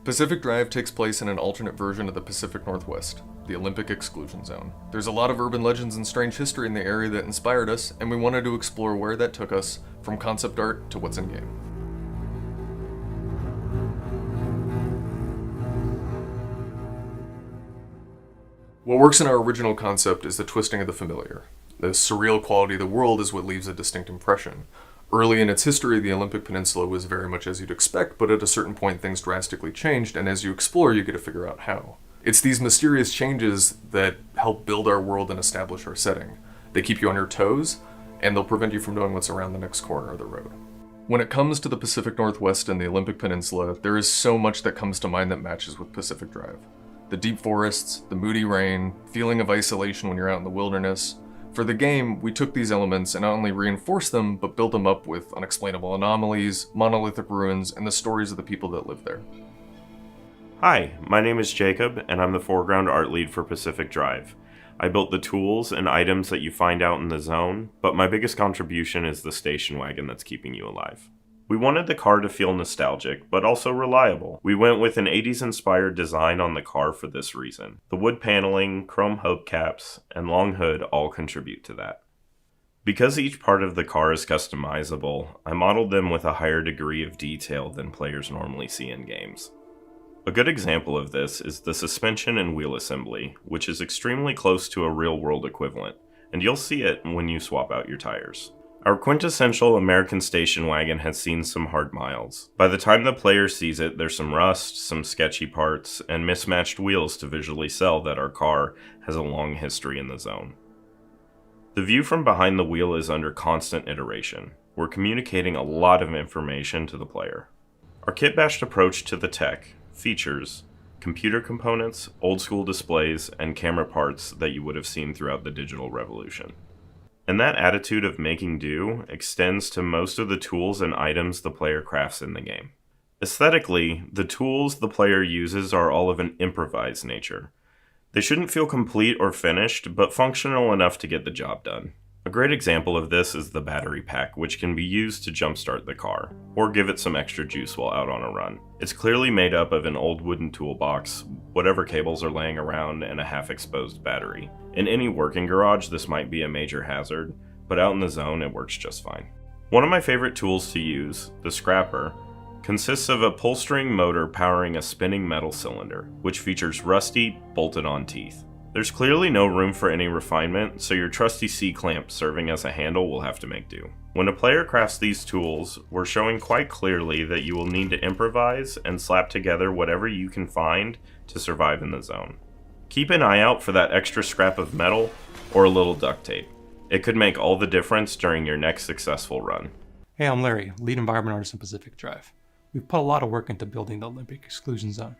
Pacific Drive takes place in an alternate version of the Pacific Northwest, the Olympic Exclusion Zone. There's a lot of urban legends and strange history in the area that inspired us, and we wanted to explore where that took us, from concept art to what's in-game. What works in our original concept is the twisting of the familiar. The surreal quality of the world is what leaves a distinct impression. Early in its history, the Olympic Peninsula was very much as you'd expect, but at a certain point things drastically changed, and as you explore, you get to figure out how. It's these mysterious changes that help build our world and establish our setting. They keep you on your toes, and they'll prevent you from knowing what's around the next corner of the road. When it comes to the Pacific Northwest and the Olympic Peninsula, there is so much that comes to mind that matches with Pacific Drive. The deep forests, the moody rain, feeling of isolation when you're out in the wilderness. For the game, we took these elements and not only reinforced them, but built them up with unexplainable anomalies, monolithic ruins, and the stories of the people that live there. Hi, my name is Jacob, and I'm the foreground art lead for Pacific Drive. I built the tools and items that you find out in the zone, but my biggest contribution is the station wagon that's keeping you alive. We wanted the car to feel nostalgic, but also reliable. We went with an 80s-inspired design on the car for this reason. The wood paneling, chrome hubcaps, and long hood all contribute to that. Because each part of the car is customizable, I modeled them with a higher degree of detail than players normally see in games. A good example of this is the suspension and wheel assembly, which is extremely close to a real-world equivalent, and you'll see it when you swap out your tires. Our quintessential American station wagon has seen some hard miles. By the time the player sees it, there's some rust, some sketchy parts, and mismatched wheels to visually sell that our car has a long history in the zone. The view from behind the wheel is under constant iteration. We're communicating a lot of information to the player. Our kit-bashed approach to the tech, features, computer components, old-school displays, and camera parts that you would have seen throughout the digital revolution. And that attitude of making do extends to most of the tools and items the player crafts in the game. Aesthetically, the tools the player uses are all of an improvised nature. They shouldn't feel complete or finished, but functional enough to get the job done. A great example of this is the battery pack, which can be used to jumpstart the car, or give it some extra juice while out on a run. It's clearly made up of an old wooden toolbox, whatever cables are laying around, and a half-exposed battery. In any working garage, this might be a major hazard, but out in the zone, it works just fine. One of my favorite tools to use, the scrapper, consists of a pull-string motor powering a spinning metal cylinder, which features rusty, bolted-on teeth. There's clearly no room for any refinement, so your trusty C-clamp serving as a handle will have to make do. When a player crafts these tools, we're showing quite clearly that you will need to improvise and slap together whatever you can find to survive in the zone. Keep an eye out for that extra scrap of metal or a little duct tape. It could make all the difference during your next successful run. Hey, I'm Larry, lead environment artist in Pacific Drive. We've put a lot of work into building the Olympic Exclusion Zone.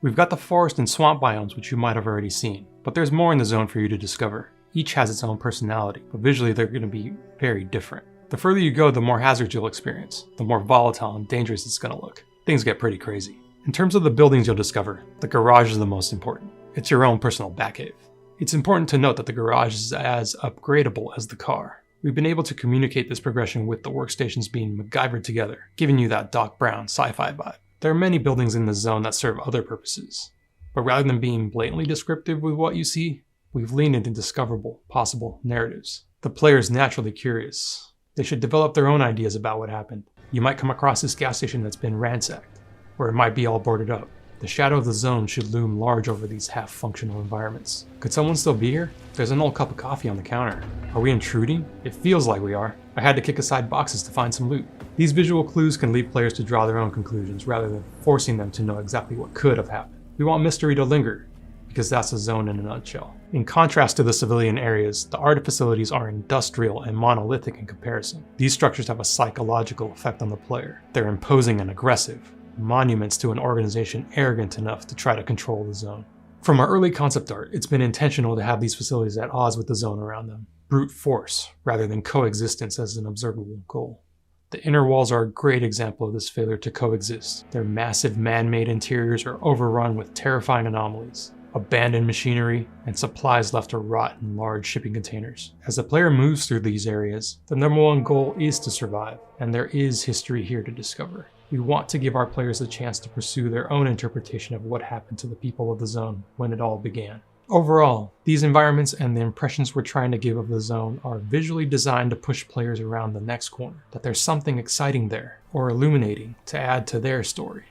We've got the forest and swamp biomes, which you might have already seen, but there's more in the zone for you to discover. Each has its own personality, but visually they're going to be very different. The further you go, the more hazards you'll experience, the more volatile and dangerous it's going to look. Things get pretty crazy. In terms of the buildings you'll discover, the garage is the most important. It's your own personal Batcave. It's important to note that the garage is as upgradable as the car. We've been able to communicate this progression with the workstations being MacGyvered together, giving you that Doc Brown sci-fi vibe. There are many buildings in the zone that serve other purposes, but rather than being blatantly descriptive with what you see, we've leaned into discoverable, possible narratives. The player is naturally curious. They should develop their own ideas about what happened. You might come across this gas station that's been ransacked, or it might be all boarded up. The shadow of the zone should loom large over these half-functional environments. Could someone still be here? There's an old cup of coffee on the counter. Are we intruding? It feels like we are. I had to kick aside boxes to find some loot. These visual clues can lead players to draw their own conclusions rather than forcing them to know exactly what could have happened. We want mystery to linger, because that's a zone in a nutshell. In contrast to the civilian areas, the art facilities are industrial and monolithic in comparison. These structures have a psychological effect on the player. They're imposing and aggressive, monuments to an organization arrogant enough to try to control the zone. From our early concept art, it's been intentional to have these facilities at odds with the zone around them. Brute force, rather than coexistence as an observable goal. The inner walls are a great example of this failure to coexist. Their massive man-made interiors are overrun with terrifying anomalies. abandoned machinery, and supplies left to rot in large shipping containers. As the player moves through these areas, the number one goal is to survive, and there is history here to discover. We want to give our players a chance to pursue their own interpretation of what happened to the people of the zone when it all began. Overall, these environments and the impressions we're trying to give of the zone are visually designed to push players around the next corner, that there's something exciting there, or illuminating, to add to their story.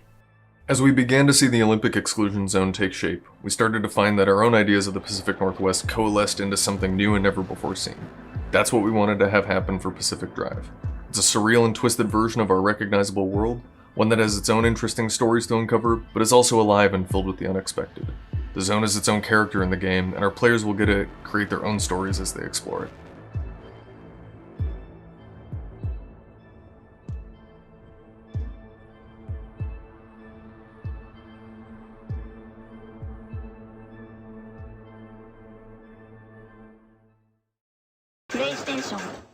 As we began to see the Olympic exclusion zone take shape, we started to find that our own ideas of the Pacific Northwest coalesced into something new and never before seen. That's what we wanted to have happen for Pacific Drive. It's a surreal and twisted version of our recognizable world, one that has its own interesting stories to uncover, but is also alive and filled with the unexpected. The zone is its own character in the game, and our players will get to create their own stories as they explore it. PlayStation